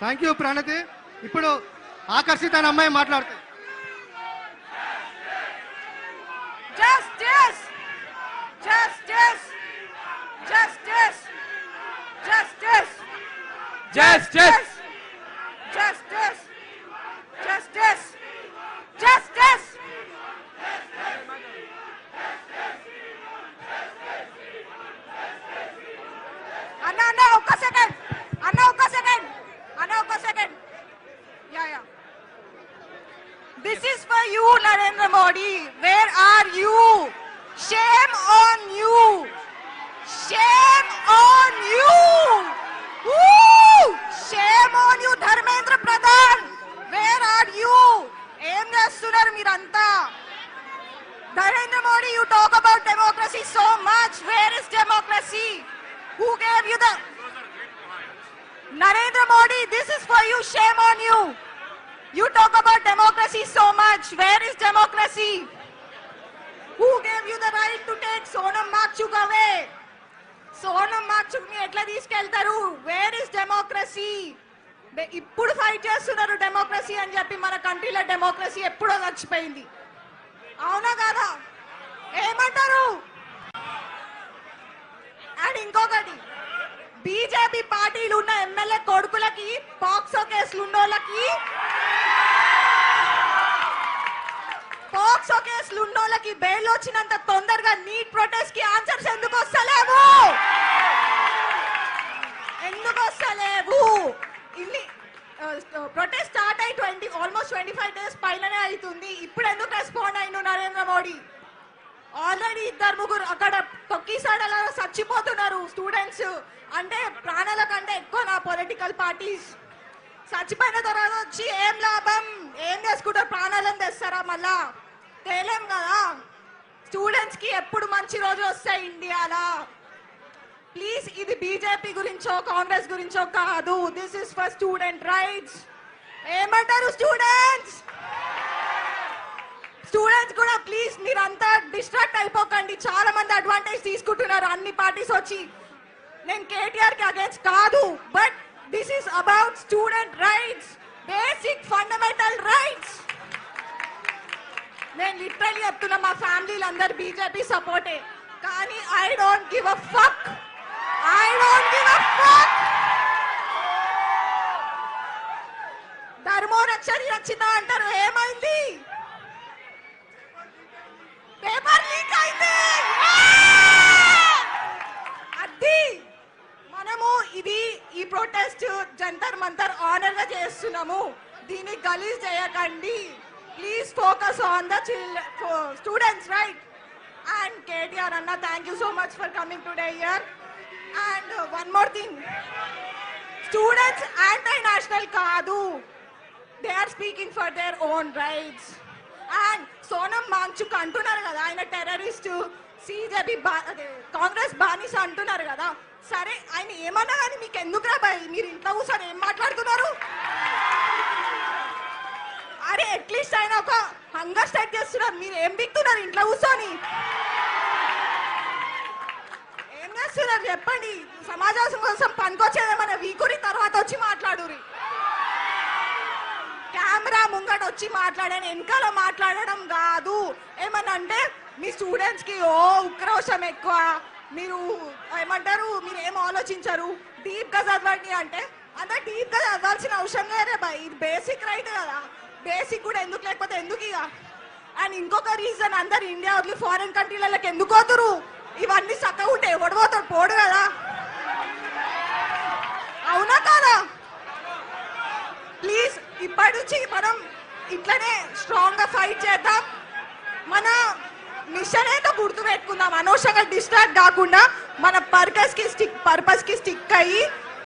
Thank you ప్రణతి. ఇప్పుడు ఆకర్షిత అనే అమ్మాయి మాట్లాడుతుంది. Justice! Justice! Justice! Justice! Justice! Justice! Justice! Justice! Anna, ఒక్క second. Yeah. This is for you, Narendra Modi. Where are you? Shame on you. Shame on you. Woo! Shame on you, Dharmendra Pradhan. Where are you? Em chestunaru miranta? Narendra Modi, you talk about democracy so much. Where is democracy? Who gave you the... Narendra Modi, this is for you. Shame on you. You talk about democracy so much. Where is democracy? Who gave you the right to take Sonam Makchuk away? Sonam Makchuk ni etla తీసుకెళ్తారు? Where is democracy? ఇప్పుడు fight చేస్తున్నారు democracy అని చెప్పి. మన కంట్రీలో democracy ఎప్పుడో చచ్చిపోయింది. అవునా కాదా? ఏమంటారు? అండ్ ఇంకొకటి, బీజేపీ పార్టీలు ఉన్న ఎమ్మెల్యే కొడుకులకి పాక్సో కేసులు ఉన్నోళ్ళకి బెయిల్ వచ్చినంత తొందరగా నీట్ ప్రొటెస్ట్ కి ఆన్సర్స్ ఎందుకు వస్తలేవు? ఇన్ని ప్రొటెస్ట్ స్టార్ట్ అయి ఆల్మోస్ట్ 25 డేస్ పైననే అవుతుంది. ఇప్పుడు ఎందుకు రెస్పాండ్ అయిన నరేంద్ర మోడీ? ఆల్రెడీ 2-3 అక్కడ తొక్కిసాడలా చచ్చిపోతున్నారు స్టూడెంట్స్. అంటే ప్రాణాల కంటే ఎక్కువ నా పొలిటికల్ పార్టీస్. చచ్చిపోయిన తర్వాత వచ్చి ఏం లాభం? ఏం చేసుకుంటారు? ప్రాణాలను తెస్తారా? మళ్ళా తేలేం కదా. స్టూడెంట్స్ కి ఎప్పుడు మంచి రోజు వస్తాయి ఇండియాలో? ప్లీజ్, ఇది బీజేపీ గురించో కాంగ్రెస్ గురించో కాదు. This is for student rights. ఏమంటారు స్టూడెంట్స్? స్టూడెంట్స్ కూడా ప్లీజ్ మీరంతా డిస్ట్రాక్ట్ అయిపోకండి. చాలా మంది అడ్వాంటేజ్ తీసుకుంటున్నారు అన్ని పార్టీస్ వచ్చి. నేను కేటీఆర్ కి అగేన్స్ట్ కాదు, but this is about student rights, basic fundamental rights. నేను లిటరల్లీ చెప్తున్నా, మా ఫ్యామిలీలు అందరు బీజేపీ సపోర్టే, కానీ I don't give a fuck. ధర్మో రక్షని రక్షిత అంటారు. ఏమైంది? పేపర్ లీక్ అయింది. అది మనము ఈ ప్రొటెస్ట్ జంతర్ మంతర్ ఆనర్ గా చేస్తున్నాము. దీన్ని గలీజ్ చేయకండి. Please focus on the students right. And KTR అన్న, thank you so much for coming today here. And one more thing, students anti national కాదు. They are speaking for their own rights. And Sonam Wangchuk అంటున్నారు కదా, ఆయన టెర్రరిస్ట్, సిజేపీ కాంగ్రెస్ బానిస అంటున్నారు కదా. సరే, ఆయన ఏమన్నా కానీ మీకు ఎందుకు రా భయ్? మీరు ఇంట్లో కూర్చొని ఏం మాట్లాడుతున్నారు? అరే, అట్లీస్ట్ ఆయన ఒక హంగర్ స్ట్రైక్ చేస్తున్నారు, మీరు ఏం బిక్తున్నారు ఇంట్లో కూర్చొని? ఏం చేస్తున్నారు చెప్పండి? సమాజం కోసం పనికొచ్చేదేమన్నా వీకురి తర్వాత వచ్చి మాట్లాడురి. కెమెరా ముంగట వచ్చి మాట్లాడాను, వెనకాల మాట్లాడడం కాదు. ఏమన్నా అంటే మీ స్టూడెంట్స్ కి ఉక్రోషం ఎక్కువ, మీరు ఏమంటారు, మీరు ఏం ఆలోచించరు, డీప్ గా చదవండి అంటే అంత డీప్ గా చదవాల్సిన అవసరం లేదే బాయ్. ఇది బేసిక్ రైట్ కదా. బేసిక్ కూడా ఎందుకు లేకపోతే ఎందుకు ఇక? అండ్ ఇంకొక రీజన్, అందరు ఇండియా వదిలి ఫారెన్ కంట్రీలకి ఎందుకు పోతురు? ఇవన్నీ చక్కగా ఉంటే ఎవడు పోతాడు? పోడు కదా. అవునా కాదా? ప్లీజ్, ఇప్పటి నుంచి మనం ఇట్లనే స్ట్రాంగ్ గా ఫైట్ చేద్దాం. మన మిషన్ ఏంటో గుర్తు పెట్టుకుందాం. అనవసరంగా డిస్ట్రాక్ట్ కాకుండా మన పర్పస్ కి స్టిక్ అయ్యి